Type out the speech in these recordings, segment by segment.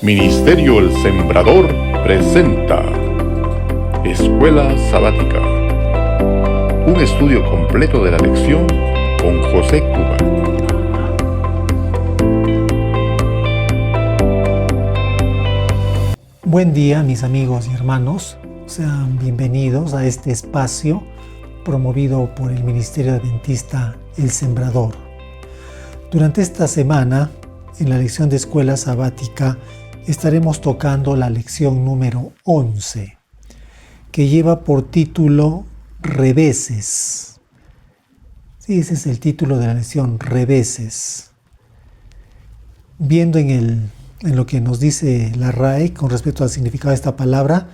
Ministerio El Sembrador presenta Escuela Sabática, un estudio completo de la lección con José Cuba. Buen día, mis amigos y hermanos. Sean bienvenidos a este espacio promovido por el Ministerio Adventista El Sembrador. Durante esta semana, en la lección de Escuela Sabática, estaremos tocando la lección número 11, que lleva por título Reveses. Sí, ese es el título de la lección, Reveses. Viendo en lo que nos dice la RAE con respecto al significado de esta palabra,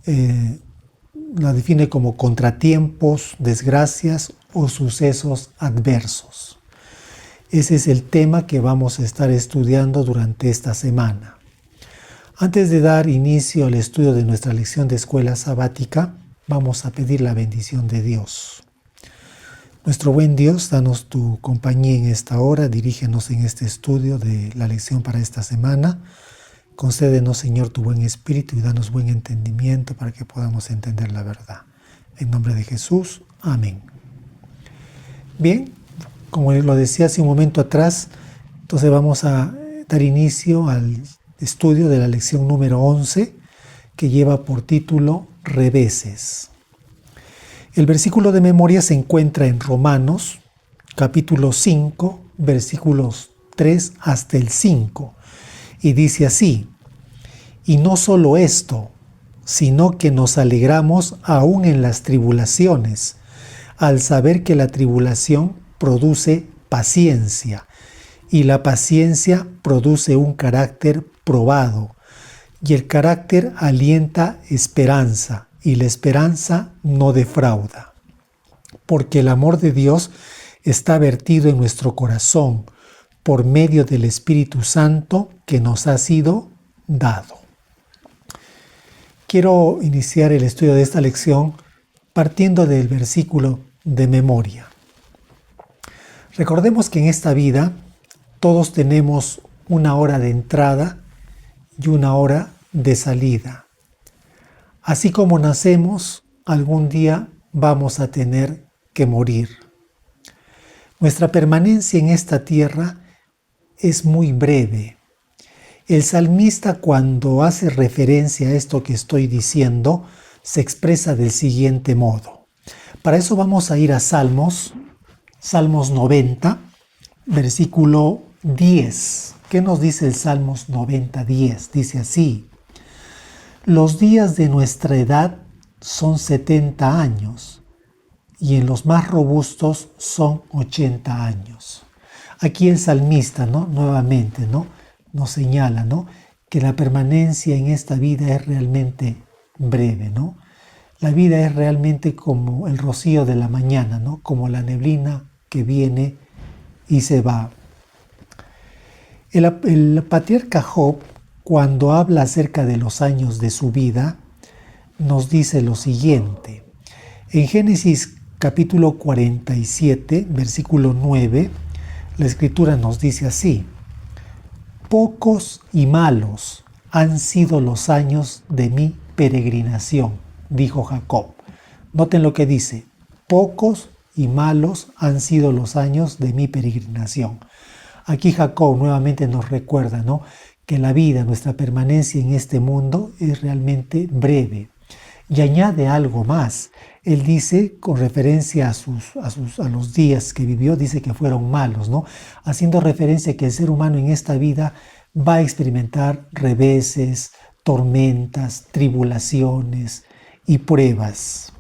la define como contratiempos, desgracias o sucesos adversos. Ese es el tema que vamos a estar estudiando durante esta semana. Antes de dar inicio al estudio de nuestra lección de Escuela Sabática, vamos a pedir la bendición de Dios. Nuestro buen Dios, danos tu compañía en esta hora, dirígenos en este estudio de la lección para esta semana. Concédenos, Señor, tu buen espíritu y danos buen entendimiento para que podamos entender la verdad. En nombre de Jesús, amén. Bien, como lo decía hace un momento atrás, entonces vamos a dar inicio al estudio de la lección número 11, que lleva por título Reveses. El versículo de memoria se encuentra en Romanos, capítulo 5, versículos 3 hasta el 5, y dice así: y no solo esto, sino que nos alegramos aún en las tribulaciones, al saber que la tribulación produce paciencia, y la paciencia produce un carácter probado, y el carácter alienta esperanza, y la esperanza no defrauda. Porque el amor de Dios está vertido en nuestro corazón por medio del Espíritu Santo que nos ha sido dado. Quiero iniciar el estudio de esta lección partiendo del versículo de memoria. Recordemos que en esta vida todos tenemos una hora de entrada y una hora de salida. Así como nacemos, algún día vamos a tener que morir. Nuestra permanencia en esta tierra es muy breve. El salmista, cuando hace referencia a esto que estoy diciendo, se expresa del siguiente modo. Para eso vamos a ir a Salmos 90, versículo 10. ¿Qué nos dice el Salmos 90, 10? Dice así: los días de nuestra edad son 70 años y en los más robustos son 80 años. Aquí el salmista, nuevamente, nos señala, que la permanencia en esta vida es realmente breve, La vida es realmente como el rocío de la mañana, como la neblina que viene y se va. El patriarca Job, cuando habla acerca de los años de su vida, nos dice lo siguiente. En Génesis capítulo 47, versículo 9, la Escritura nos dice así: pocos y malos han sido los años de mi peregrinación, dijo Jacob. Noten lo que dice: pocos y malos han sido los años de mi peregrinación. Aquí Jacob nuevamente nos recuerda, que la vida, nuestra permanencia en este mundo es realmente breve. Y añade algo más. Él dice, con referencia a los días que vivió, dice que fueron malos, haciendo referencia a que el ser humano en esta vida va a experimentar reveses, tormentas, tribulaciones y pruebas.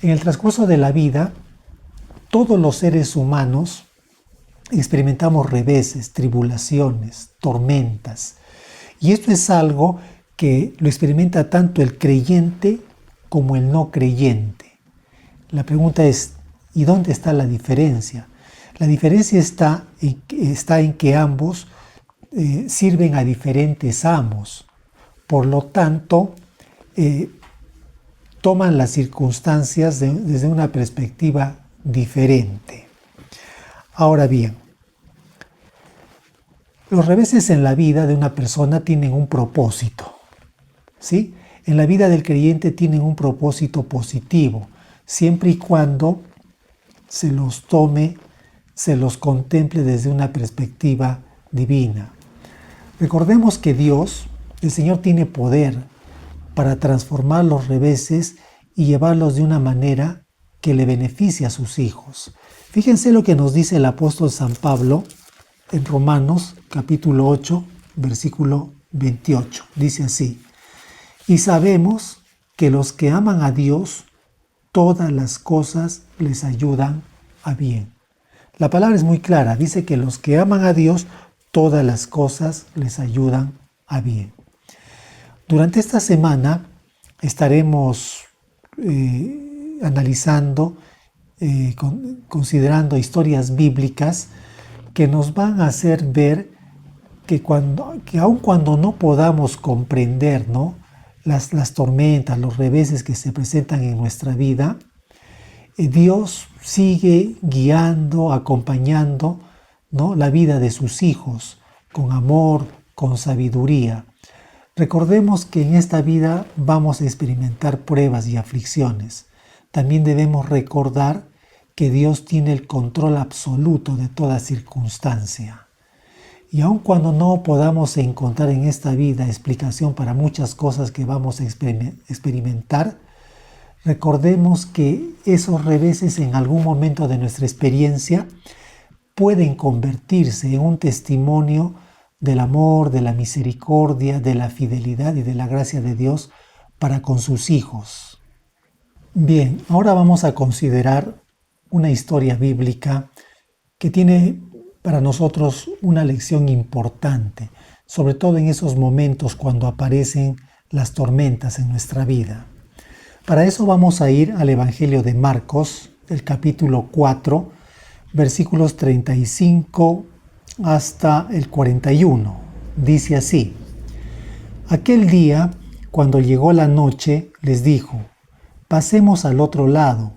En el transcurso de la vida, todos los seres humanos experimentamos reveses, tribulaciones, tormentas. Y esto es algo que lo experimenta tanto el creyente como el no creyente. La pregunta es, ¿y dónde está la diferencia? La diferencia está en que ambos sirven a diferentes amos. Por lo tanto, toman las circunstancias desde una perspectiva diferente. Ahora bien, Los reveses en la vida de una persona tienen un propósito, ¿sí? En la vida del creyente tienen un propósito positivo, siempre y cuando se los tome, se los contemple desde una perspectiva divina. Recordemos que Dios, el Señor, tiene poder para transformar los reveses y llevarlos de una manera que le beneficie a sus hijos. Fíjense lo que nos dice el apóstol San Pablo en Romanos capítulo 8, versículo 28. Dice así: y sabemos que los que aman a Dios, todas las cosas les ayudan a bien. La palabra es muy clara, dice que los que aman a Dios, todas las cosas les ayudan a bien. Durante esta semana estaremos analizando, considerando historias bíblicas que nos van a hacer ver que aun cuando no podamos comprender, ¿no?, las tormentas, los reveses que se presentan en nuestra vida, Dios sigue guiando, acompañando, ¿no?, la vida de sus hijos con amor, con sabiduría. Recordemos que en esta vida vamos a experimentar pruebas y aflicciones. También debemos recordar que Dios tiene el control absoluto de toda circunstancia. Y aun cuando no podamos encontrar en esta vida explicación para muchas cosas que vamos a experimentar, recordemos que esos reveses en algún momento de nuestra experiencia pueden convertirse en un testimonio del amor, de la misericordia, de la fidelidad y de la gracia de Dios para con sus hijos. Bien, ahora vamos a considerar una historia bíblica que tiene para nosotros una lección importante, sobre todo en esos momentos cuando aparecen las tormentas en nuestra vida. Para eso vamos a ir al Evangelio de Marcos, el capítulo 4, versículos 35 hasta el 41. Dice así: aquel día, cuando llegó la noche, les dijo: pasemos al otro lado,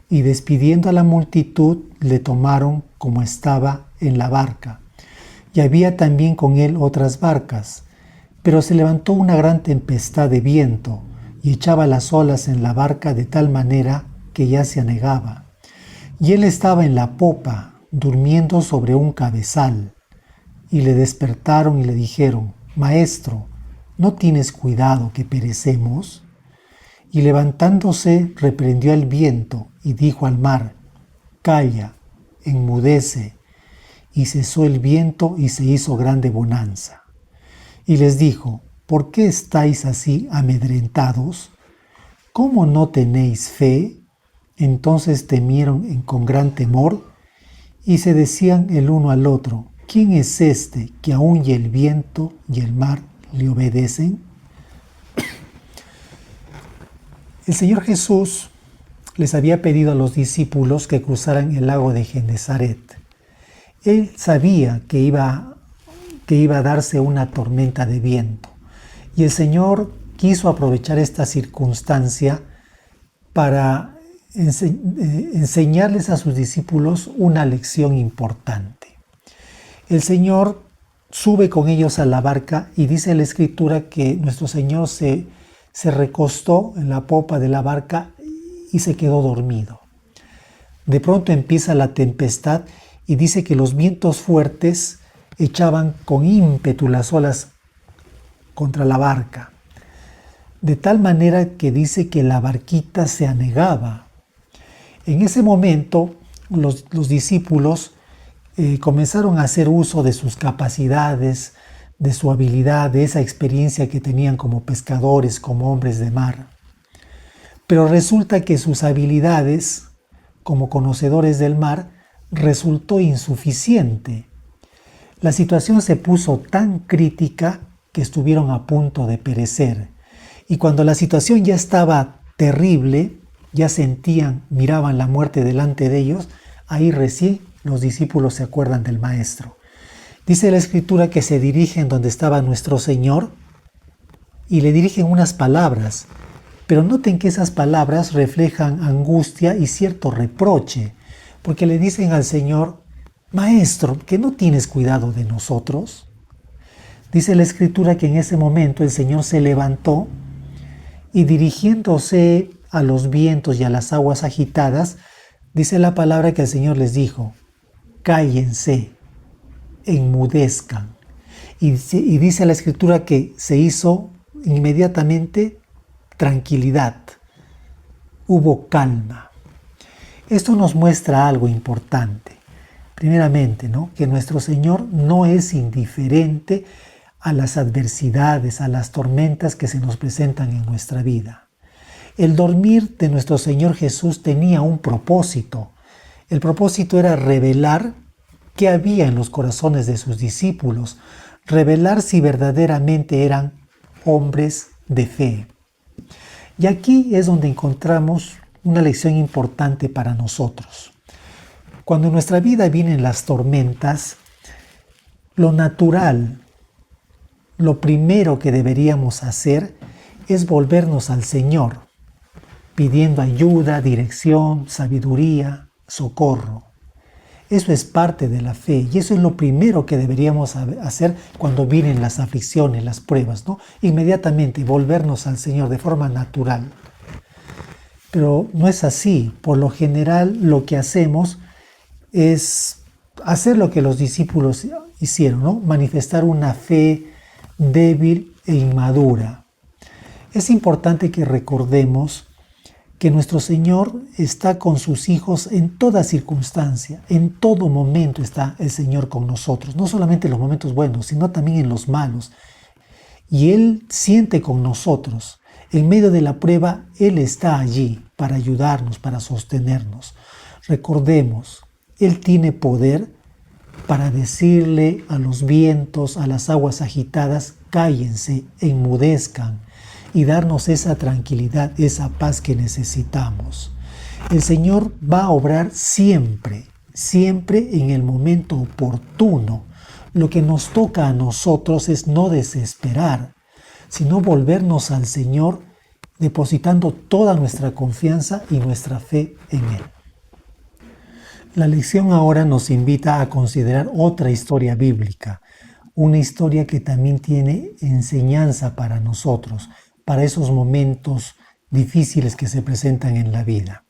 y despidiendo a la multitud, le tomaron como estaba en la barca. Y había también con él otras barcas, pero se levantó una gran tempestad de viento, y echaba las olas en la barca de tal manera que ya se anegaba. Y él estaba en la popa, durmiendo sobre un cabezal. Y le despertaron y le dijeron: Maestro, ¿no tienes cuidado que perecemos? Y levantándose reprendió al viento y dijo al mar: Calla, enmudece. Y cesó el viento y se hizo grande bonanza. Y les dijo: ¿por qué estáis así amedrentados? ¿Cómo no tenéis fe? Entonces temieron con gran temor y se decían el uno al otro: ¿quién es este que aún y el viento y el mar le obedecen? El Señor Jesús les había pedido a los discípulos que cruzaran el lago de Genesaret. Él sabía que iba a darse una tormenta de viento, y el Señor quiso aprovechar esta circunstancia para enseñarles a sus discípulos una lección importante. El Señor sube con ellos a la barca y dice la Escritura que nuestro Señor se recostó en la popa de la barca y se quedó dormido. De pronto empieza la tempestad y dice que los vientos fuertes echaban con ímpetu las olas contra la barca, de tal manera que dice que la barquita se anegaba. En ese momento los discípulos comenzaron a hacer uso de sus capacidades, de su habilidad, de esa experiencia que tenían como pescadores, como hombres de mar. Pero resulta que sus habilidades como conocedores del mar resultó insuficiente. La situación se puso tan crítica que estuvieron a punto de perecer. Y cuando la situación ya estaba terrible, ya miraban la muerte delante de ellos, ahí recién los discípulos se acuerdan del Maestro. Dice la Escritura que se dirigen donde estaba nuestro Señor y le dirigen unas palabras, pero noten que esas palabras reflejan angustia y cierto reproche, porque le dicen al Señor: Maestro, ¿que no tienes cuidado de nosotros? Dice la Escritura que en ese momento el Señor se levantó y dirigiéndose a los vientos y a las aguas agitadas, dice la palabra que el Señor les dijo: cállense, enmudezcan. Y dice la Escritura que se hizo inmediatamente tranquilidad, hubo calma. Esto nos muestra algo importante. Primeramente, que nuestro Señor no es indiferente a las adversidades, a las tormentas que se nos presentan en nuestra vida. El dormir de nuestro Señor Jesús tenía un propósito. El propósito era revelar qué había en los corazones de sus discípulos, revelar si verdaderamente eran hombres de fe. Y aquí es donde encontramos una lección importante para nosotros. Cuando en nuestra vida vienen las tormentas, lo natural, lo primero que deberíamos hacer es volvernos al Señor, pidiendo ayuda, dirección, sabiduría, socorro. Eso es parte de la fe y eso es lo primero que deberíamos hacer cuando vienen las aflicciones, las pruebas, Inmediatamente volvernos al Señor de forma natural. Pero no es así. Por lo general lo que hacemos es hacer lo que los discípulos hicieron, manifestar una fe débil e inmadura. Es importante que recordemos que nuestro Señor está con sus hijos en toda circunstancia, en todo momento está el Señor con nosotros, no solamente en los momentos buenos, sino también en los malos. Y Él siente con nosotros. En medio de la prueba, Él está allí para ayudarnos, para sostenernos. Recordemos, Él tiene poder para decirle a los vientos, a las aguas agitadas: cállense, enmudezcan, y darnos esa tranquilidad, esa paz que necesitamos. El Señor va a obrar siempre, siempre en el momento oportuno. Lo que nos toca a nosotros es no desesperar, sino volvernos al Señor, depositando toda nuestra confianza y nuestra fe en Él. La lección ahora nos invita a considerar otra historia bíblica, una historia que también tiene enseñanza para nosotros, para esos momentos difíciles que se presentan en la vida.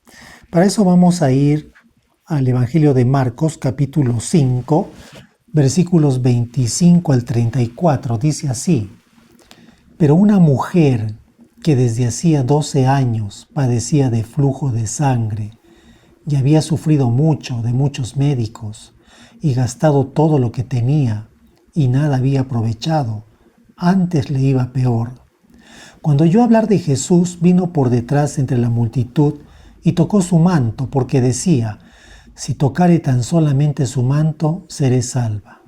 Para eso vamos a ir al Evangelio de Marcos, capítulo 5, versículos 25 al 34. Dice así: pero una mujer que desde hacía 12 años padecía de flujo de sangre y había sufrido mucho de muchos médicos y gastado todo lo que tenía y nada había aprovechado, antes le iba peor. Cuando oyó hablar de Jesús, vino por detrás entre la multitud y tocó su manto, porque decía: si tocare tan solamente su manto, seré salva.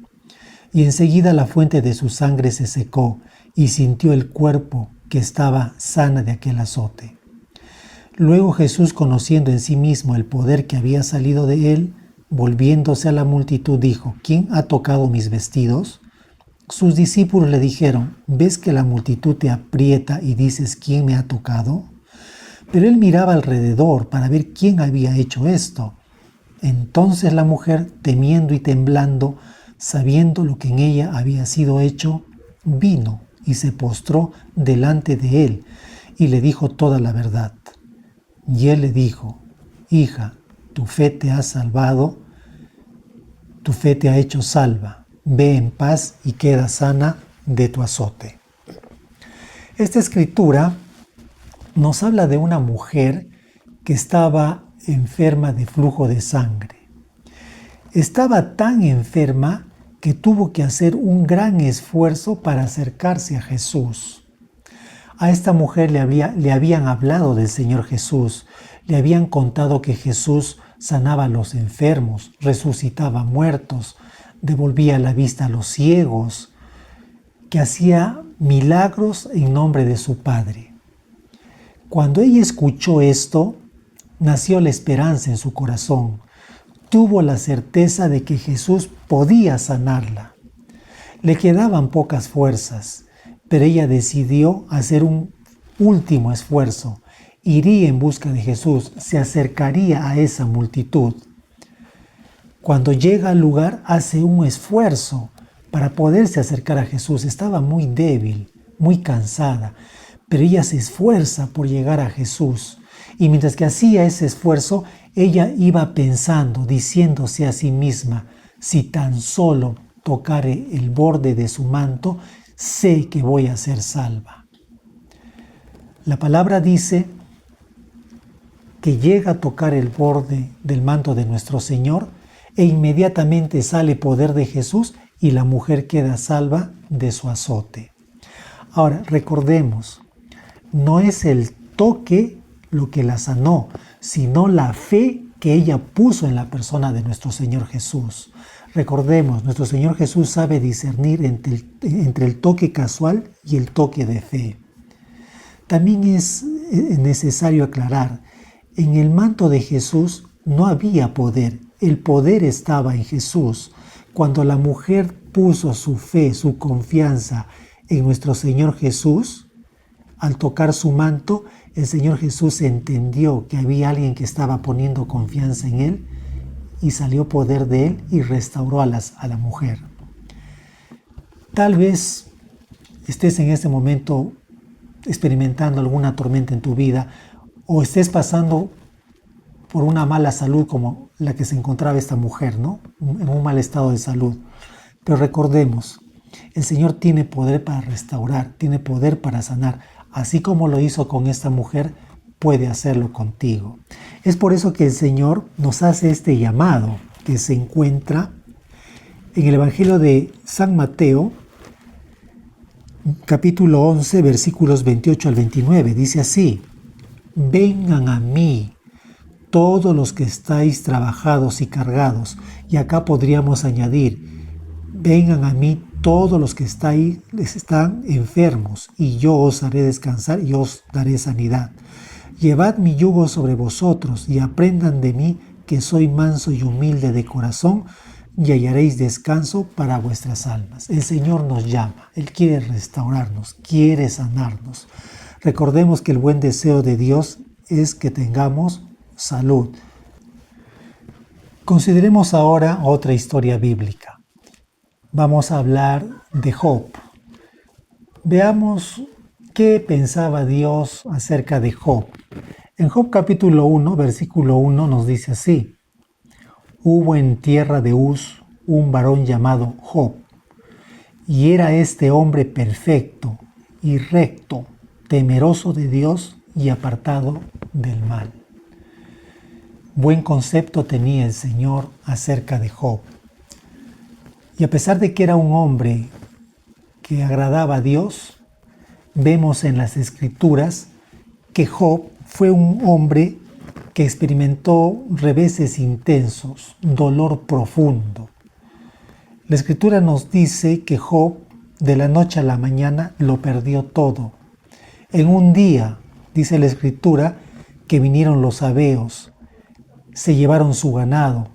Y enseguida la fuente de su sangre se secó y sintió el cuerpo que estaba sana de aquel azote. Luego Jesús, conociendo en sí mismo el poder que había salido de él, volviéndose a la multitud, dijo: ¿quién ha tocado mis vestidos? Sus discípulos le dijeron: ¿ves que la multitud te aprieta y dices: ¿quién me ha tocado? Pero él miraba alrededor para ver quién había hecho esto. Entonces la mujer, temiendo y temblando, sabiendo lo que en ella había sido hecho, vino y se postró delante de él y le dijo toda la verdad. Y él le dijo: hija, tu fe te ha salvado, tu fe te ha hecho salva. Ve en paz y queda sana de tu azote. Esta escritura nos habla de una mujer que estaba enferma de flujo de sangre. Estaba tan enferma que tuvo que hacer un gran esfuerzo para acercarse a Jesús. A esta mujer le habían hablado del Señor Jesús, le habían contado que Jesús sanaba a los enfermos, resucitaba muertos, devolvía la vista a los ciegos, que hacía milagros en nombre de su Padre. Cuando ella escuchó esto, nació la esperanza en su corazón. Tuvo la certeza de que Jesús podía sanarla. Le quedaban pocas fuerzas, pero ella decidió hacer un último esfuerzo. Iría en busca de Jesús, se acercaría a esa multitud. Cuando llega al lugar, hace un esfuerzo para poderse acercar a Jesús. Estaba muy débil, muy cansada, pero ella se esfuerza por llegar a Jesús. Y mientras que hacía ese esfuerzo, ella iba pensando, diciéndose a sí misma: si tan solo tocare el borde de su manto, sé que voy a ser salva. La palabra dice que llega a tocar el borde del manto de nuestro Señor e inmediatamente sale poder de Jesús y la mujer queda salva de su azote. Ahora, recordemos, no es el toque lo que la sanó, sino la fe que ella puso en la persona de nuestro Señor Jesús. Recordemos, nuestro Señor Jesús sabe discernir entre el toque casual y el toque de fe. También es necesario aclarar, en el manto de Jesús no había poder, el poder estaba en Jesús. Cuando la mujer puso su fe, su confianza en nuestro Señor Jesús, al tocar su manto, el Señor Jesús entendió que había alguien que estaba poniendo confianza en Él y salió poder de Él y restauró a la mujer. Tal vez estés en este momento experimentando alguna tormenta en tu vida o estés pasando por una mala salud como la que se encontraba esta mujer, ¿no? En un mal estado de salud. Pero recordemos, el Señor tiene poder para restaurar, tiene poder para sanar. Así como lo hizo con esta mujer, puede hacerlo contigo. Es por eso que el Señor nos hace este llamado que se encuentra en el Evangelio de San Mateo, capítulo 11, versículos 28 al 29. Dice así: vengan a mí todos los que estáis trabajados y cargados. Y acá podríamos añadir: vengan a mí todos los que están enfermos, y yo os haré descansar y os daré sanidad. Llevad mi yugo sobre vosotros y aprendan de mí, que soy manso y humilde de corazón, y hallaréis descanso para vuestras almas. El Señor nos llama, Él quiere restaurarnos, quiere sanarnos. Recordemos que el buen deseo de Dios es que tengamos salud. Consideremos ahora otra historia bíblica. Vamos a hablar de Job. Veamos qué pensaba Dios acerca de Job. En Job capítulo 1, versículo 1 nos dice así: hubo en tierra de Uz un varón llamado Job, y era este hombre perfecto y recto, temeroso de Dios y apartado del mal. Buen concepto tenía el Señor acerca de Job. Y a pesar de que era un hombre que agradaba a Dios, vemos en las Escrituras que Job fue un hombre que experimentó reveses intensos, dolor profundo. La Escritura nos dice que Job, de la noche a la mañana, lo perdió todo. En un día, dice la Escritura, que vinieron los sabeos, se llevaron su ganado,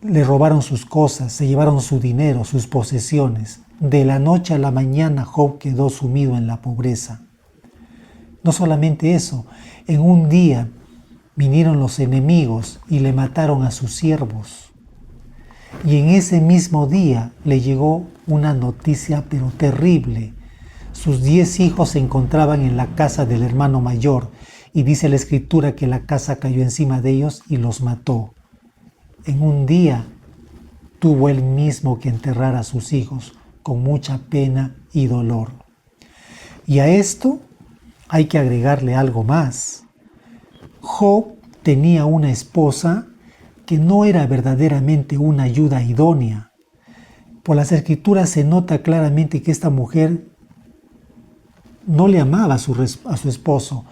le robaron sus cosas, se llevaron su dinero, sus posesiones. De la noche a la mañana Job quedó sumido en la pobreza. No solamente eso, en un día vinieron los enemigos y le mataron a sus siervos. Y en ese mismo día le llegó una noticia pero terrible. Sus 10 hijos se encontraban en la casa del hermano mayor y dice la Escritura que la casa cayó encima de ellos y los mató. En un día tuvo él mismo que enterrar a sus hijos con mucha pena y dolor. Y a esto hay que agregarle algo más. Job tenía una esposa que no era verdaderamente una ayuda idónea. Por las Escrituras se nota claramente que esta mujer no le amaba a su esposo,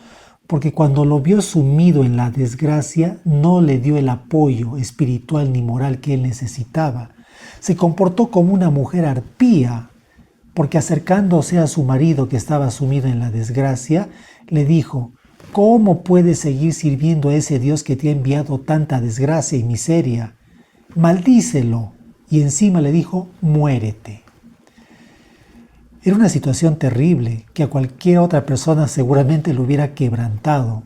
porque cuando lo vio sumido en la desgracia, no le dio el apoyo espiritual ni moral que él necesitaba. Se comportó como una mujer arpía, porque acercándose a su marido que estaba sumido en la desgracia, le dijo: ¿cómo puedes seguir sirviendo a ese Dios que te ha enviado tanta desgracia y miseria? Maldícelo. Y encima le dijo: muérete. Era una situación terrible que a cualquier otra persona seguramente lo hubiera quebrantado.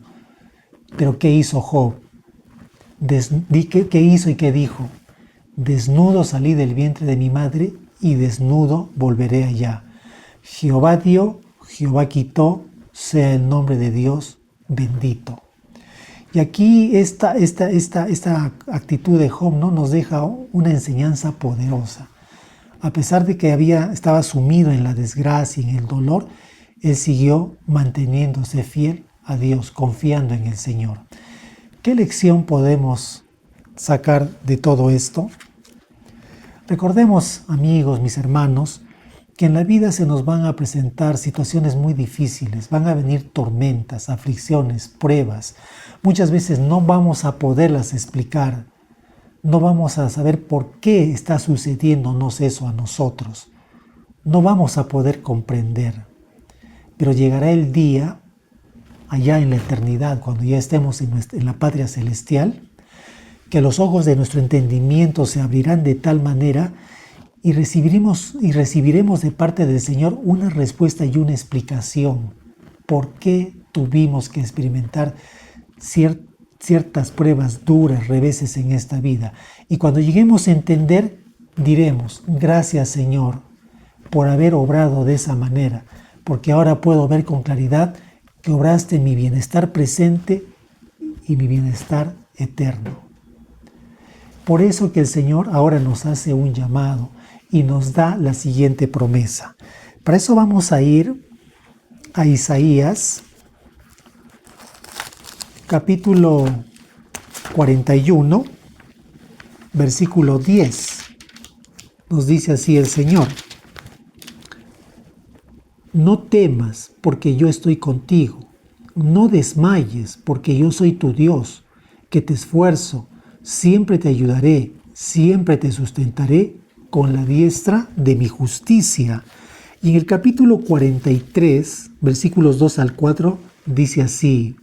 Pero ¿qué hizo Job? ¿Qué hizo y qué dijo? Desnudo salí del vientre de mi madre y desnudo volveré allá. Jehová dio, Jehová quitó, sea el nombre de Dios bendito. Y aquí esta actitud de Job, ¿no?, nos deja una enseñanza poderosa. A pesar de que estaba sumido en la desgracia y en el dolor, él siguió manteniéndose fiel a Dios, confiando en el Señor. ¿Qué lección podemos sacar de todo esto? Recordemos, amigos, mis hermanos, que en la vida se nos van a presentar situaciones muy difíciles, van a venir tormentas, aflicciones, pruebas. Muchas veces no vamos a poderlas explicar, no vamos a saber por qué está sucediéndonos eso a nosotros, no vamos a poder comprender. Pero llegará el día, allá en la eternidad, cuando ya estemos en la patria celestial, que los ojos de nuestro entendimiento se abrirán de tal manera y recibiremos de parte del Señor una respuesta y una explicación. ¿Por qué tuvimos que experimentar ciertas pruebas duras, reveses en esta vida? Y cuando lleguemos a entender, diremos: gracias, Señor, por haber obrado de esa manera, porque ahora puedo ver con claridad que obraste mi bienestar presente y mi bienestar eterno. Por eso que el Señor ahora nos hace un llamado y nos da la siguiente promesa. Para eso vamos a ir a Isaías, capítulo 41, versículo 10. Nos dice así el Señor: no temas, porque yo estoy contigo. No desmayes, porque yo soy tu Dios, que te esfuerzo. Siempre te ayudaré, siempre te sustentaré con la diestra de mi justicia. Y en el capítulo 43, versículos 2 al 4, dice así: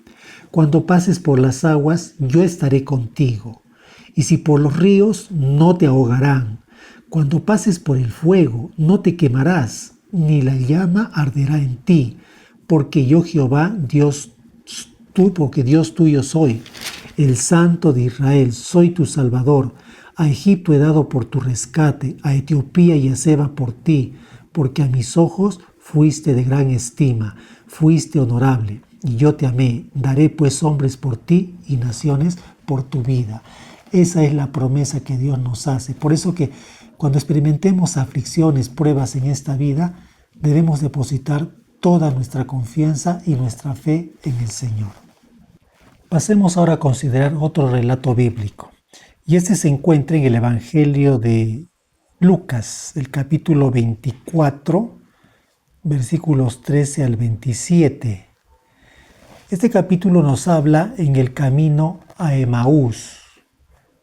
cuando pases por las aguas, yo estaré contigo. Y si por los ríos, no te ahogarán. Cuando pases por el fuego, no te quemarás, ni la llama arderá en ti. Porque yo, Jehová, Dios tuyo soy, el Santo de Israel, soy tu Salvador. A Egipto he dado por tu rescate, a Etiopía y a Seba por ti, porque a mis ojos fuiste de gran estima, fuiste honorable, y yo te amé. Daré pues hombres por ti y naciones por tu vida. Esa es la promesa que Dios nos hace. Por eso que cuando experimentemos aflicciones, pruebas en esta vida, debemos depositar toda nuestra confianza y nuestra fe en el Señor. Pasemos ahora a considerar otro relato bíblico. Y este se encuentra en el Evangelio de Lucas, el capítulo 24, versículos 13 al 27. Este capítulo nos habla en el camino a Emaús.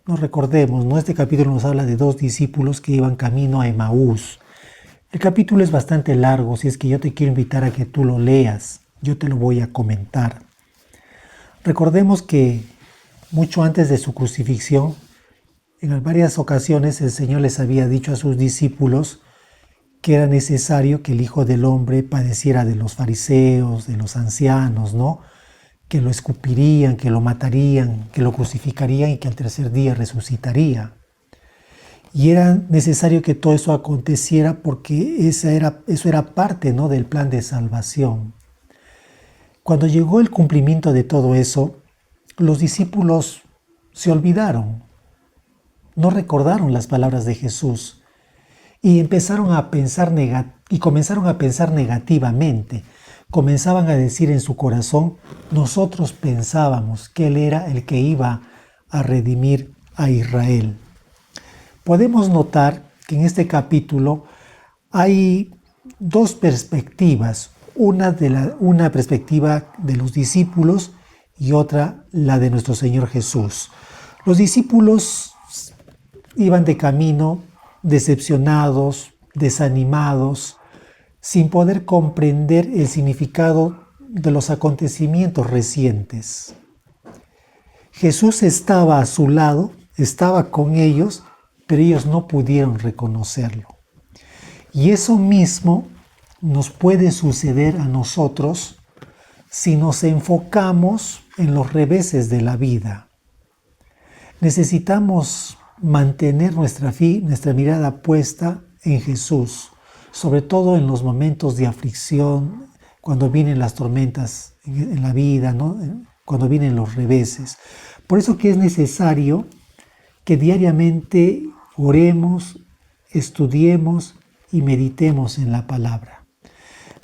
Nos recordemos, ¿no? Este capítulo nos habla de dos discípulos que iban camino a Emaús. El capítulo es bastante largo, si es que yo te quiero invitar a que tú lo leas. Yo te lo voy a comentar. Recordemos que mucho antes de su crucifixión, en varias ocasiones el Señor les había dicho a sus discípulos que era necesario que el Hijo del Hombre padeciera de los fariseos, de los ancianos, ¿no? Que lo escupirían, que lo matarían, que lo crucificarían y que al tercer día resucitaría. Y era necesario que todo eso aconteciera porque eso era parte, ¿no?, del plan de salvación. Cuando llegó el cumplimiento de todo eso, los discípulos se olvidaron, no recordaron las palabras de Jesús y comenzaron a pensar negativamente. Comenzaban a decir en su corazón: nosotros pensábamos que Él era el que iba a redimir a Israel. Podemos notar que en este capítulo hay dos perspectivas, una perspectiva de los discípulos y otra la de nuestro Señor Jesús. Los discípulos iban de camino decepcionados, desanimados, sin poder comprender el significado de los acontecimientos recientes. Jesús estaba a su lado, estaba con ellos, pero ellos no pudieron reconocerlo. Y eso mismo nos puede suceder a nosotros si nos enfocamos en los reveses de la vida. Necesitamos mantener nuestra mirada puesta en Jesús, sobre todo en los momentos de aflicción, cuando vienen las tormentas en la vida, ¿no? Cuando vienen los reveses. Por eso que es necesario que diariamente oremos, estudiemos y meditemos en la palabra.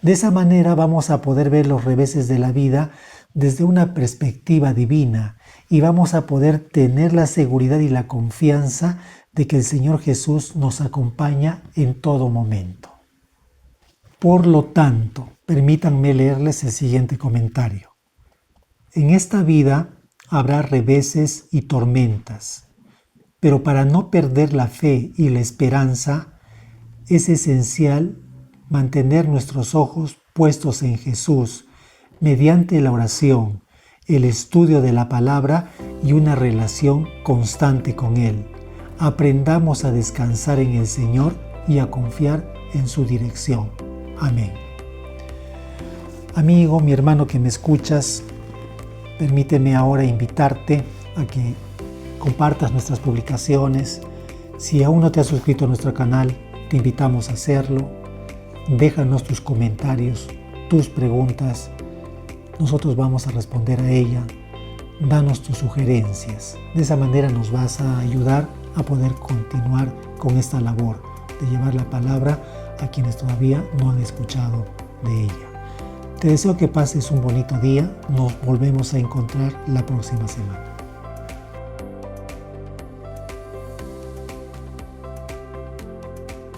De esa manera vamos a poder ver los reveses de la vida desde una perspectiva divina y vamos a poder tener la seguridad y la confianza de que el Señor Jesús nos acompaña en todo momento. Por lo tanto, permítanme leerles el siguiente comentario. En esta vida habrá reveses y tormentas, pero para no perder la fe y la esperanza, es esencial mantener nuestros ojos puestos en Jesús mediante la oración, el estudio de la palabra y una relación constante con Él. Aprendamos a descansar en el Señor y a confiar en su dirección. Amén. Amigo, mi hermano que me escuchas, permíteme ahora invitarte a que compartas nuestras publicaciones. Si aún no te has suscrito a nuestro canal, te invitamos a hacerlo. Déjanos tus comentarios, tus preguntas. Nosotros vamos a responder a ella. Danos tus sugerencias. De esa manera nos vas a ayudar a poder continuar con esta labor de llevar la palabra a quienes todavía no han escuchado de ella. Te deseo que pases un bonito día. Nos volvemos a encontrar la próxima semana.